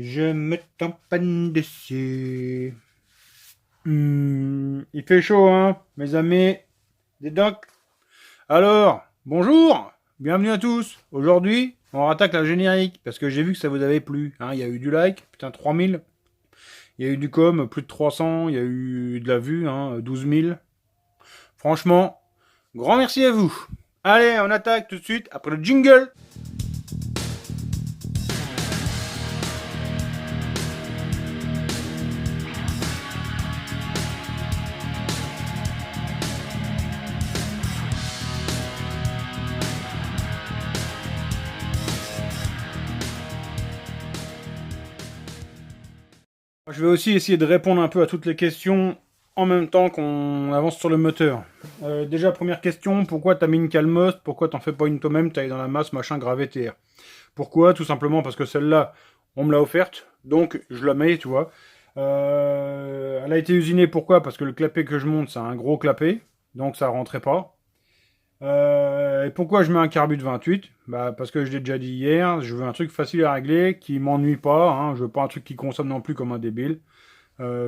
Je me tamponne dessus. Il fait chaud, hein, mes amis. Des docs. Alors, bonjour. Bienvenue à tous. Aujourd'hui, on rattaque la générique. Parce que j'ai vu que ça vous avait plu. Hein. Il y a eu du like, putain, 3000. Il y a eu du com, plus de 300. Il y a eu de la vue, hein, 12 000. Franchement, grand merci à vous. Allez, on attaque tout de suite après le jingle. Je vais aussi essayer de répondre un peu à toutes les questions en même temps qu'on avance sur le moteur. Déjà, première question, pourquoi t'as mis une calmoste? Pourquoi t'en fais pas une toi-même? T'as dans la masse, machin, gravé TR. Pourquoi? Tout simplement parce que celle-là, on me l'a offerte, donc je la mets, tu vois. Elle a été usinée, pourquoi? Parce que le clapet que je monte, c'est un gros clapet, donc ça rentrait pas. Et pourquoi je mets un carbu de 28? Bah parce que je l'ai déjà dit hier, je veux un truc facile à régler, qui m'ennuie pas, hein, je veux pas un truc qui consomme non plus comme un débile.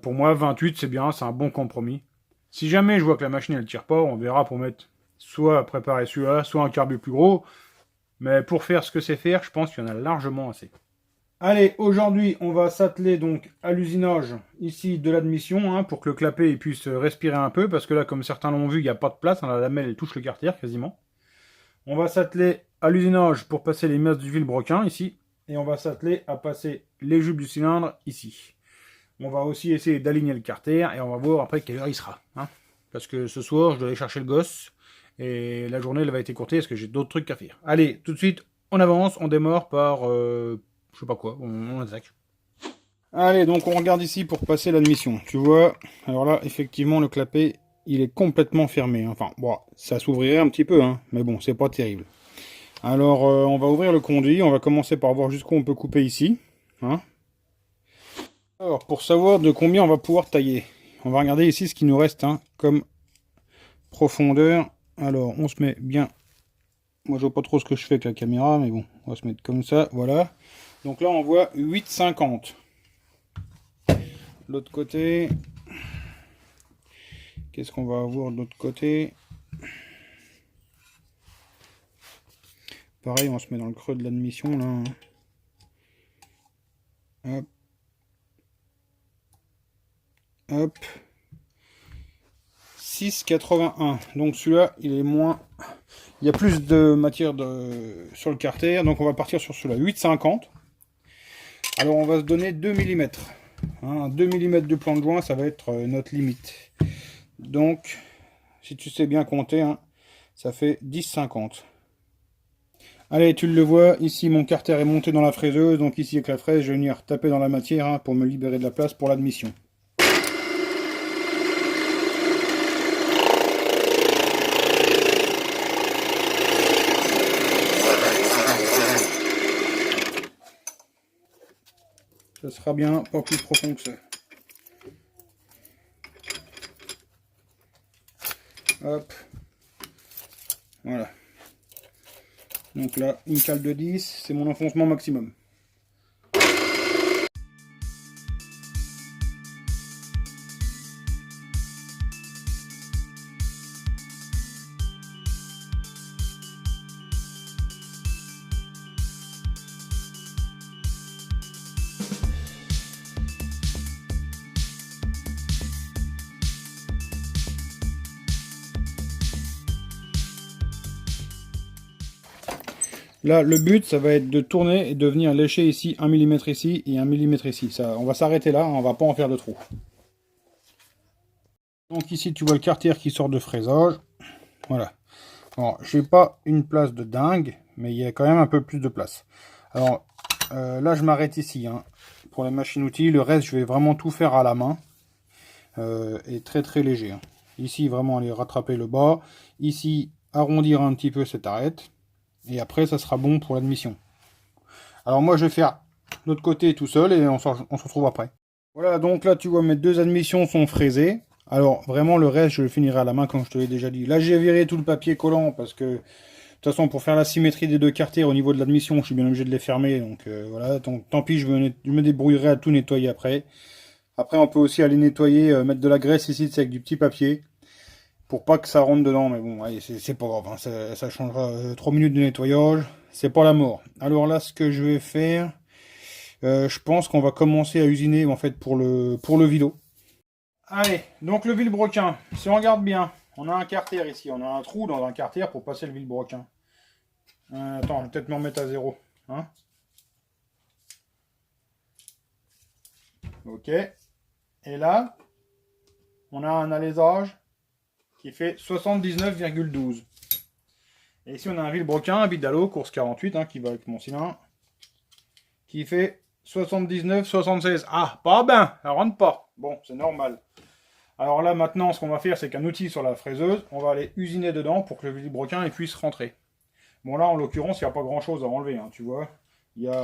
Pour moi, 28 c'est bien, c'est un bon compromis. Si jamais je vois que la machine elle tire pas, on verra pour mettre soit préparer celui-là, soit un carbu plus gros. Mais pour faire ce que c'est faire, je pense qu'il y en a largement assez. Allez, aujourd'hui, on va s'atteler donc à l'usinage ici de l'admission, hein, pour que le clapet il puisse respirer un peu, parce que là, comme certains l'ont vu, il n'y a pas de place, hein, la lamelle elle touche le carter quasiment. On va s'atteler à l'usinage pour passer les masses du vilebrequin ici, et on va s'atteler à passer les jupes du cylindre ici. On va aussi essayer d'aligner le carter, et on va voir après quelle heure il sera. Hein, parce que ce soir, je dois aller chercher le gosse, et la journée elle va être écourtée, parce que j'ai d'autres trucs à faire. Allez, tout de suite, on avance, on démarre par... je sais pas quoi, on attaque. Allez, donc on regarde ici pour passer l'admission. Tu vois, alors là, effectivement, le clapet, il est complètement fermé. Enfin, bon, ça s'ouvrirait un petit peu, hein, mais bon, c'est pas terrible. Alors, on va ouvrir le conduit. On va commencer par voir jusqu'où on peut couper ici. Hein. Alors, pour savoir de combien on va pouvoir tailler, on va regarder ici ce qui nous reste, hein, comme profondeur. Alors, on se met bien... Moi, je vois pas trop ce que je fais avec la caméra, mais bon, on va se mettre comme ça, voilà. Donc là, on voit 8,50. L'autre côté, qu'est-ce qu'on va avoir de l'autre côté? Pareil, on se met dans le creux de l'admission là. Hop. Hop. 6,81. Donc celui-là, il est moins... Il y a plus de matière sur le carter, donc on va partir sur celui-là. 8,50. Alors on va se donner 2 mm. Hein, 2 mm de plan de joint, ça va être notre limite. Donc, si tu sais bien compter, hein, ça fait 10,50. Allez, tu le vois, ici mon carter est monté dans la fraiseuse, donc ici avec la fraise, je vais venir taper dans la matière, hein, pour me libérer de la place pour l'admission. Ça sera bien, pas plus profond que ça. Hop. Voilà. Donc là, une cale de 10, c'est mon enfoncement maximum. Là, le but, ça va être de tourner et de venir lécher ici 1 mm ici et 1 mm ici. Ça, on va s'arrêter là, on va pas en faire de trop. Donc ici, tu vois le carter qui sort de fraisage. Voilà. Alors, j'ai pas une place de dingue, mais il y a quand même un peu plus de place. Alors, là, je m'arrête ici. Hein, pour la machine-outil, le reste, je vais vraiment tout faire à la main. Et très très léger. Hein. Ici, vraiment aller rattraper le bas. Ici, arrondir un petit peu cette arête. Et après, ça sera bon pour l'admission. Alors moi, je vais faire l'autre côté tout seul et on se retrouve après. Voilà, donc là, tu vois, mes deux admissions sont fraisées. Alors, vraiment, le reste, je le finirai à la main, comme je te l'ai déjà dit. Là, j'ai viré tout le papier collant parce que toute façon, pour faire la symétrie des deux carters au niveau de l'admission, je suis bien obligé de les fermer. Donc voilà, tant pis, je me débrouillerai à tout nettoyer après. Après, on peut aussi aller nettoyer, mettre de la graisse ici, c'est avec du petit papier. Pour pas que ça rentre dedans. Mais bon, c'est pas grave. Hein, ça changera 3 minutes de nettoyage. C'est pas la mort. Alors là, ce que je vais faire, je pense qu'on va commencer à usiner en fait pour le vilo. Allez, donc le vilebrequin. Si on regarde bien, on a un carter ici. On a un trou dans un carter pour passer le vilebrequin. Attends, je vais peut-être me remettre à 0. Hein, ok. Et là, on a un alésage qui fait 79,12. Et ici, on a un vilebrequin, un bidalo, course 48, hein, qui va avec mon cylindre, qui fait 79,76. Ah, pas bien, elle rentre pas. Bon, c'est normal. Alors là, maintenant, ce qu'on va faire, c'est qu'un outil sur la fraiseuse, on va aller usiner dedans pour que le vilebrequin puisse rentrer. Bon, là, en l'occurrence, il n'y a pas grand-chose à enlever, hein, tu vois. Il y a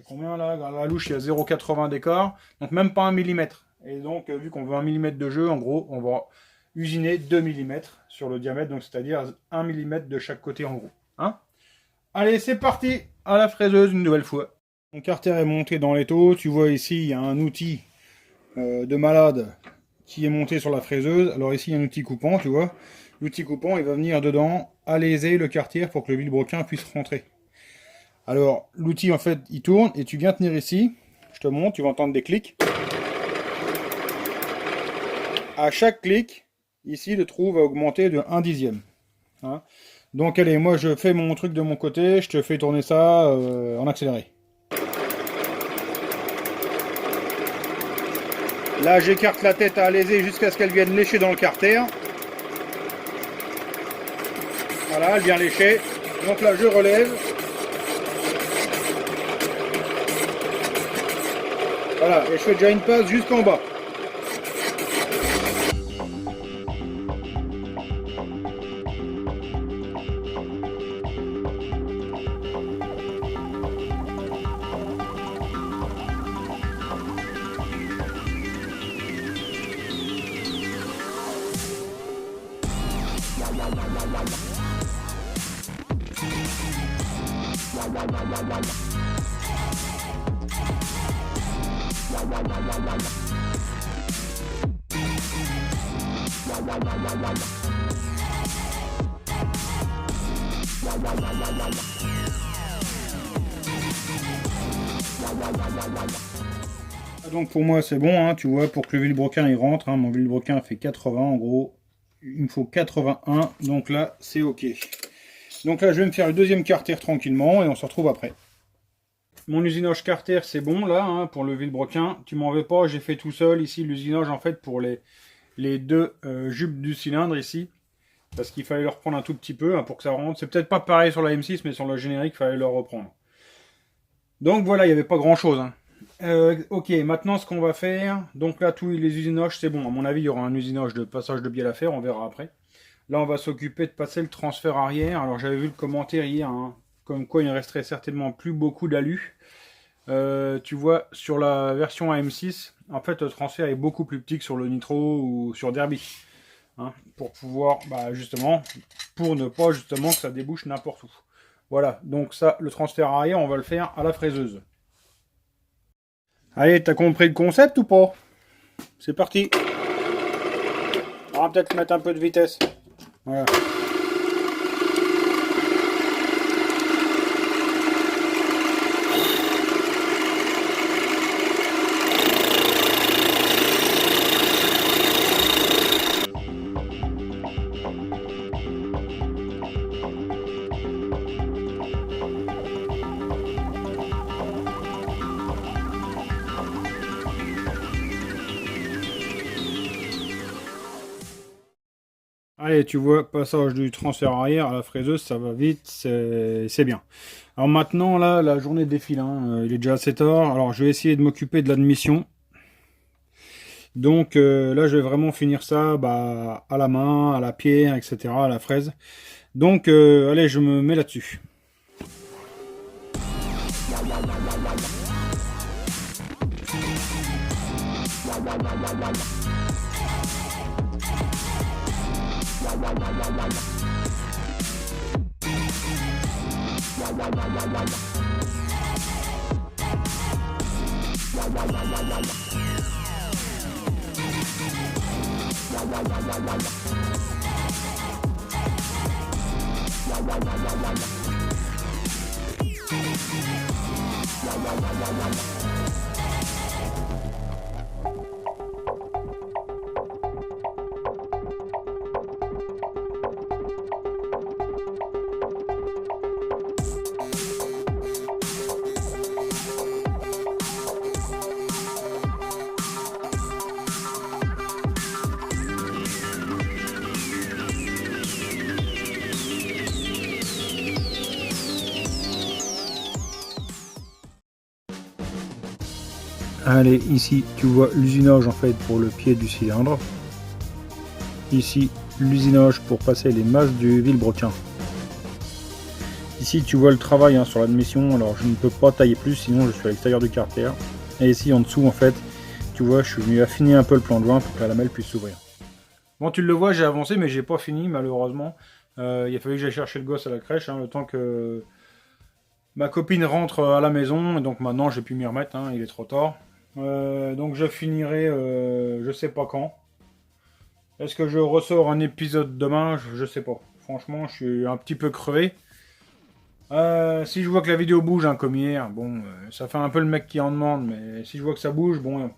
combien là? À la louche, il y a 0,80 d'écart, donc même pas 1 mm. Et donc, vu qu'on veut 1 mm de jeu, en gros, on va usiner 2 mm sur le diamètre, donc c'est-à-dire 1 mm de chaque côté en gros. Hein, allez, c'est parti à la fraiseuse une nouvelle fois. Mon carter est monté dans l'étau. Tu vois ici, il y a un outil de malade qui est monté sur la fraiseuse. Alors ici, il y a un outil coupant, tu vois. L'outil coupant, il va venir dedans alaiser le carter pour que le vilebrequin puisse rentrer. Alors, l'outil, en fait, il tourne et tu viens tenir ici. Je te montre, tu vas entendre des clics. À chaque clic, ici, le trou va augmenter de 1/10. Hein, donc, allez, moi, je fais mon truc de mon côté. Je te fais tourner ça en accéléré. Là, j'écarte la tête à alaiser jusqu'à ce qu'elle vienne lécher dans le carter. Voilà, elle vient lécher. Donc là, je relève. Voilà, et je fais déjà une passe jusqu'en bas. Donc pour moi c'est bon, hein, tu vois, pour que le vilebrequin il rentre, hein, mon vilebrequin fait 80 en gros, il me faut 81, donc là c'est ok. Donc là je vais me faire le deuxième carter tranquillement et on se retrouve après. Mon usinage carter c'est bon là, hein, pour le vilebrequin, tu m'en veux pas, j'ai fait tout seul ici l'usinage en fait pour les deux jupes du cylindre ici. Parce qu'il fallait le reprendre un tout petit peu, hein, pour que ça rentre. C'est peut-être pas pareil sur la M6, mais sur le générique, il fallait le reprendre. Donc voilà, il n'y avait pas grand-chose. Hein. Ok, maintenant ce qu'on va faire, donc là tous les usinages c'est bon, à mon avis il y aura un usinage de passage de bielle à faire, on verra après. Là on va s'occuper de passer le transfert arrière, alors j'avais vu le commentaire hier, hein, comme quoi il ne resterait certainement plus beaucoup d'alu. Tu vois, sur la version AM6, en fait le transfert est beaucoup plus petit que sur le Nitro ou sur Derby. Hein, pour pouvoir, justement, pour ne pas justement que ça débouche n'importe où. Voilà, donc ça, le transfert arrière, on va le faire à la fraiseuse. Allez, t'as compris le concept ou pas? C'est parti. On va peut-être mettre un peu de vitesse. Voilà. Allez, tu vois, passage du transfert arrière à la fraiseuse, ça va vite, c'est bien. Alors maintenant, là, la journée défile, hein, il est déjà assez tard. Alors, je vais essayer de m'occuper de l'admission. Donc là, je vais vraiment finir ça à la main, à la pierre, etc., à la fraise. Donc, allez, je me mets là-dessus. Allez, ici tu vois l'usinage en fait pour le pied du cylindre. Ici l'usinage pour passer les masses du vilebrequin. Ici tu vois le travail hein, sur l'admission, alors je ne peux pas tailler plus sinon je suis à l'extérieur du carter. Et ici en dessous en fait, tu vois je suis venu affiner un peu le plan de joint pour que la lamelle puisse s'ouvrir. Bon tu le vois j'ai avancé mais j'ai pas fini malheureusement. Il a fallu que j'aille chercher le gosse à la crèche hein, le temps que ma copine rentre à la maison. Et donc maintenant j'ai pu m'y remettre, hein, il est trop tard. Donc je finirai je sais pas quand. Est-ce que je ressors un épisode demain? Je sais pas. Franchement je suis un petit peu crevé. Si je vois que la vidéo bouge hein, comme hier, bon ça fait un peu le mec qui en demande, mais si je vois que ça bouge, bon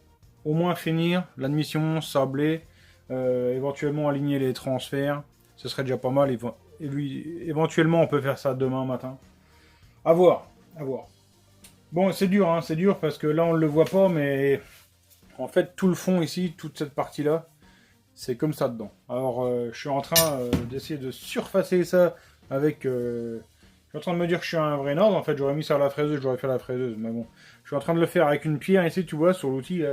au moins finir l'admission, sabler, éventuellement aligner les transferts, ce serait déjà pas mal. Et lui, éventuellement on peut faire ça demain matin. À voir, à voir. Bon, c'est dur, hein, c'est dur parce que là on le voit pas, mais en fait tout le fond ici, toute cette partie-là, c'est comme ça dedans. Alors je suis en train d'essayer de surfacer ça avec... je suis en train de me dire que je suis un vrai nord, en fait j'aurais mis ça à la fraiseuse, j'aurais fait la fraiseuse, mais bon. Je suis en train de le faire avec une pierre ici, tu vois, sur l'outil,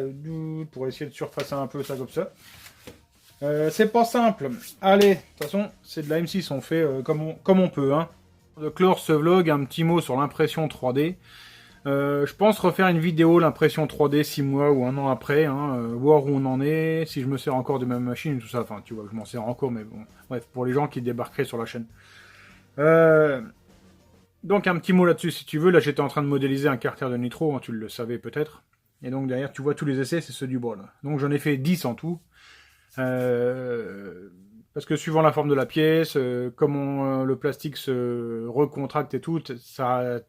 pour essayer de surfacer un peu ça comme ça. C'est pas simple. Allez, de toute façon, c'est de la M6, on fait comme on peut, hein. De clore ce vlog, un petit mot sur l'impression 3D. Je pense refaire une vidéo, l'impression 3D 6 mois ou 1 an après, hein, voir où on en est, si je me sers encore de ma machine et tout ça. Enfin, tu vois, je m'en sers encore, mais bon. Bref, pour les gens qui débarqueraient sur la chaîne. Donc, un petit mot là-dessus, si tu veux. Là, j'étais en train de modéliser un carter de nitro, hein, tu le savais peut-être. Et donc, derrière, tu vois tous les essais, c'est ceux du bol. Donc, j'en ai fait 10 en tout. Parce que suivant la forme de la pièce, comment le plastique se recontracte et tout, t'as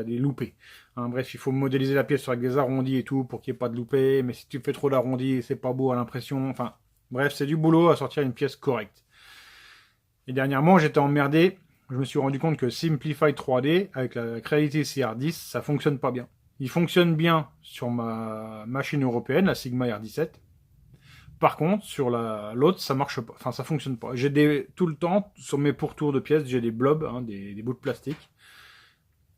des loupés. Hein, bref, il faut modéliser la pièce avec des arrondis et tout pour qu'il n'y ait pas de loupés. Mais si tu fais trop d'arrondis, c'est pas beau à l'impression. Enfin, bref, c'est du boulot à sortir une pièce correcte. Et dernièrement, j'étais emmerdé. Je me suis rendu compte que Simplify 3D, avec la Creality CR10, ça fonctionne pas bien. Il fonctionne bien sur ma machine européenne, la Sigma R17. Par contre, sur l'autre, ça marche pas. Enfin, ça fonctionne pas. J'ai tout le temps, sur mes pourtours de pièces, j'ai des blobs, hein, des bouts de plastique.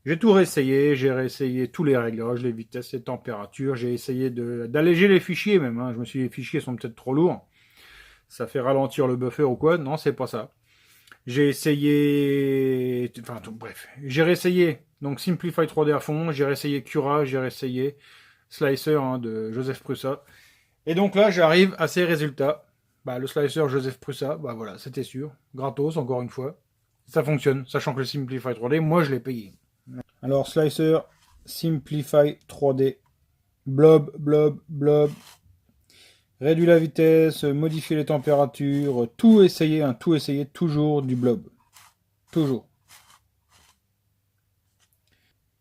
J'ai tout réessayé. J'ai réessayé tous les réglages, les vitesses, les températures. J'ai essayé d'alléger les fichiers même. Hein. Je me suis dit, les fichiers sont peut-être trop lourds. Ça fait ralentir le buffer ou quoi. Non, c'est pas ça. J'ai essayé... Enfin, bref. J'ai réessayé. Donc, Simplify 3D à fond. J'ai réessayé Cura. J'ai réessayé Slicer hein, de Joseph Prusa. Et donc là, j'arrive à ces résultats. Bah, le slicer Joseph Prusa, bah voilà, c'était sûr. Gratos, encore une fois. Ça fonctionne, sachant que le Simplify 3D, moi, je l'ai payé. Alors, slicer Simplify 3D. Blob, blob, blob. Réduit la vitesse, modifier les températures. Tout essayer, hein, tout essayer, toujours du blob. Toujours.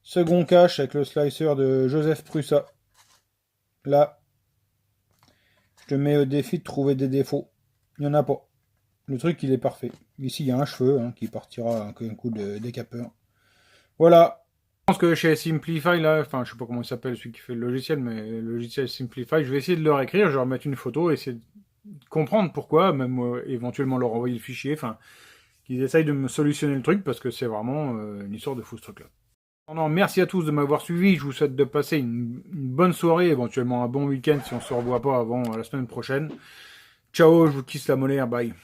Second cache avec le slicer de Joseph Prusa. Là. Je te mets au défi de trouver des défauts. Il n'y en a pas. Le truc, il est parfait. Ici, il y a un cheveu hein, qui partira un coup de décapeur. Voilà. Je pense que chez Simplify, là, enfin, je sais pas comment il s'appelle celui qui fait le logiciel, mais le logiciel Simplify, je vais essayer de leur écrire, je vais leur mettre une photo, essayer de comprendre pourquoi, même éventuellement leur envoyer le fichier, enfin, qu'ils essayent de me solutionner le truc, parce que c'est vraiment une histoire de fou ce truc-là. Non, merci à tous de m'avoir suivi, je vous souhaite de passer une bonne soirée, éventuellement un bon week-end si on se revoit pas avant la semaine prochaine. Ciao, je vous kiss la molaire, bye.